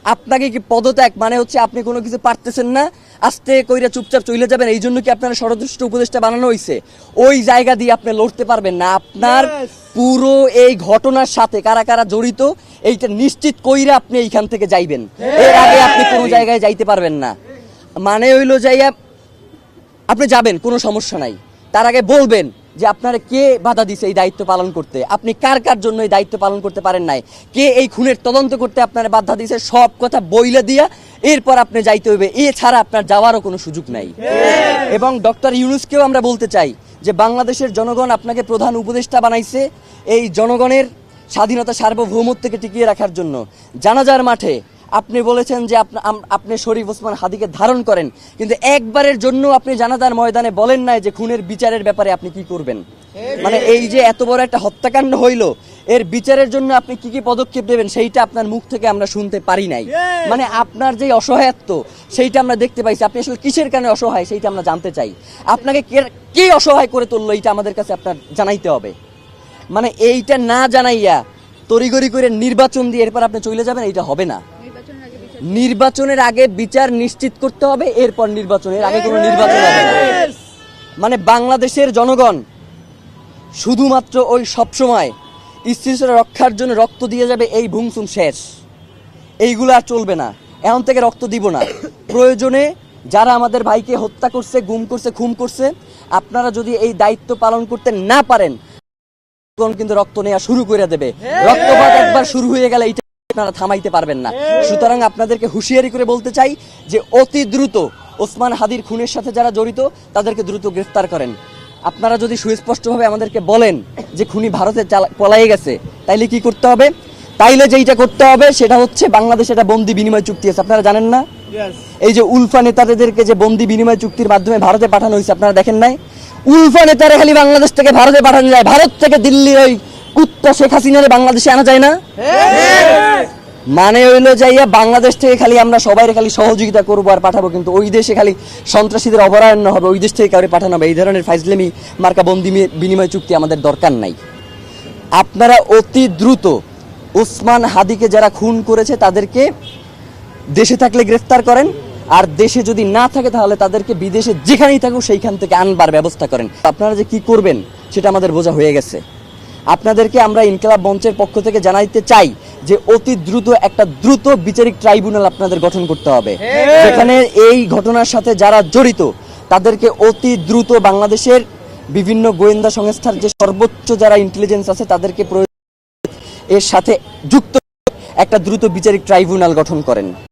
আপনাকে কি পদত্যাগ মানে হচ্ছে আপনি কোনো কিছু পারতেছেন না, আস্তে কইরা চুপচাপ চলে যাবেন, এই জন্য কি আপনার ষড়যন্ত্র উপদেষ্টা বানানো হয়েছে? ওই জায়গা দিয়ে আপনি লড়তে পারবেন না। আপনার পুরো এই ঘটনার সাথে কারা কারা জড়িত এইটা নিশ্চিত কইরা আপনি এইখান থেকে যাইবেন, এর আগে আপনি কোনো জায়গায় যাইতে পারবেন না। মানে হইলো যাইয়া আপনি যাবেন, কোনো সমস্যা নাই, তার আগে বলবেন যে আপনারা কে বাধা দিছে এই দায়িত্ব পালন করতে, আপনি কার কার জন্য এই দায়িত্ব পালন করতে পারেন নাই, কে এই খুনের তদন্ত করতে আপনারা বাধা দিছে, সব কথা বইলে দিয়া এরপর আপনি যাইতে হইবে, এছাড়া আপনার যাওয়ারও কোনো সুযোগ নাই। এবং ডক্টর ইউনূসকেও আমরা বলতে চাই যে বাংলাদেশের জনগণ আপনাকে প্রধান উপদেষ্টা বানাইছে এই জনগণের স্বাধীনতা সার্বভৌমত্বকে টিকিয়ে রাখার জন্য। জানাজার মাঠে আপনি বলেছেন যে আপনি শরীফ ওসমান হাদিকে ধারণ করেন, কিন্তু একবারের জন্য আপনি জানাজার ময়দানে বলেন নাই যে খুনের বিচারের ব্যাপারে আপনি কি করবেন। মানে এই যে এত বড় একটা হত্যাকাণ্ড হইল, এর বিচারের জন্য আপনি কি কি পদক্ষেপ নেবেন সেইটা আপনার মুখ থেকে আমরা শুনতে পারি নাই। মানে আপনার যে অসহায়ত্ব সেইটা আমরা দেখতে পাইছি, আপনি আসলে কিসের কারণে অসহায় সেইটা আমরা জানতে চাই। আপনাকে কে অসহায় করে তুললো এইটা আমাদের কাছে আপনার জানাইতে হবে। মানে এইটা না জানাইয়া তড়িগড়ি করে নির্বাচন দিয়ে এরপর আপনি চলে যাবেন, এইটা হবে না। নির্বাচনের আগে বিচার নিশ্চিত করতে হবে, এরপর নির্বাচনের আগে কোনো নির্বাচন হবে না। মানে বাংলাদেশের জনগণ শুধুমাত্র ওই সবসময় স্থিতিশীলতা রক্ষার জন্য রক্ত দিয়ে যাবে, এই ভুংসুম শেষ, এইগুলো আর চলবে না। এখন থেকে রক্ত দিব না। প্রয়োজনে যারা আমাদের ভাইকে হত্যা করছে, গুম করছে, খুন করছে, আপনারা যদি এই দায়িত্ব পালন করতে না পারেন কিন্তু রক্ত নেওয়া শুরু করে দেবে। রক্তপাত একবার শুরু হয়ে গেলে এইটা আপনারা থামাইতে পারবেন না। সুতরাং আপনাদেরকে হুঁশিয়ারি করে বলতে চাই যে অতি দ্রুত ওসমান হাদির খুনের সাথে যারা জড়িত তাদেরকে দ্রুত গ্রেফতার করেন। আপনারা যদি সুস্পষ্টভাবে আমাদেরকে বলেন যে খুনি ভারতে পলায়ে গেছে, তাইলে কি করতে হবে? তাইলে যেইটা করতে হবে সেটা হচ্ছে বাংলাদেশে একটা বন্দি বিনিময় চুক্তি আছে, আপনারা জানেন না? এই যে উলফা নেতাদেরকে যে বন্দি বিনিময় চুক্তির মাধ্যমে ভারতে পাঠানো হয়েছে, আপনারা দেখেন নাই? উলফা নেতারা খালি বাংলাদেশ থেকে ভারতে পাঠানো যায়, ভারত থেকে দিল্লির ওই কুত্তা শেখ হাসিনারে বাংলাদেশে আনা যায় না। মানে হইলো যাইয়া বাংলাদেশ থেকে খালি আমরা সবাই খালি সহযোগিতা করবো আর পাঠাবো, কিন্তু ওই দেশে খালি সন্ত্রাসীদের অভয়ারণ্য হবে, ওই দেশ থেকে কাউরে পাঠানো হবে। এই ধরনের ফাইজলেমি মার্কা বন্দি বিনিময় চুক্তি আমাদের দরকার নাই। আপনারা অতি দ্রুত ওসমান হাদিকে যারা খুন করেছে তাদেরকে দেশে থাকলে গ্রেফতার করেন, আর দেশে যদি না থাকে তাহলে তাদেরকে বিদেশে যেখানেই থাকুক সেইখান থেকে আনবার ব্যবস্থা করেন। আপনারা যে কি করবেন সেটা আমাদের বোঝা হয়ে গেছে। আপনাদেরকে আমরা ইনকিলাব মঞ্চের পক্ষ থেকে জানাইতে চাই যে অতি দ্রুত একটা দ্রুত বিচারিক ট্রাইব্যুনাল আপনাদের গঠন করতে হবে, যেখানে এই ঘটনার সাথে যারা জড়িত তাদেরকে অতি দ্রুত বাংলাদেশের বিভিন্ন গোয়েন্দা সংস্থার যে সর্বোচ্চ যারা ইন্টেলিজেন্স আছে তাদেরকে এর সাথে যুক্ত একটা দ্রুত বিচারিক ট্রাইব্যুনাল গঠন করেন।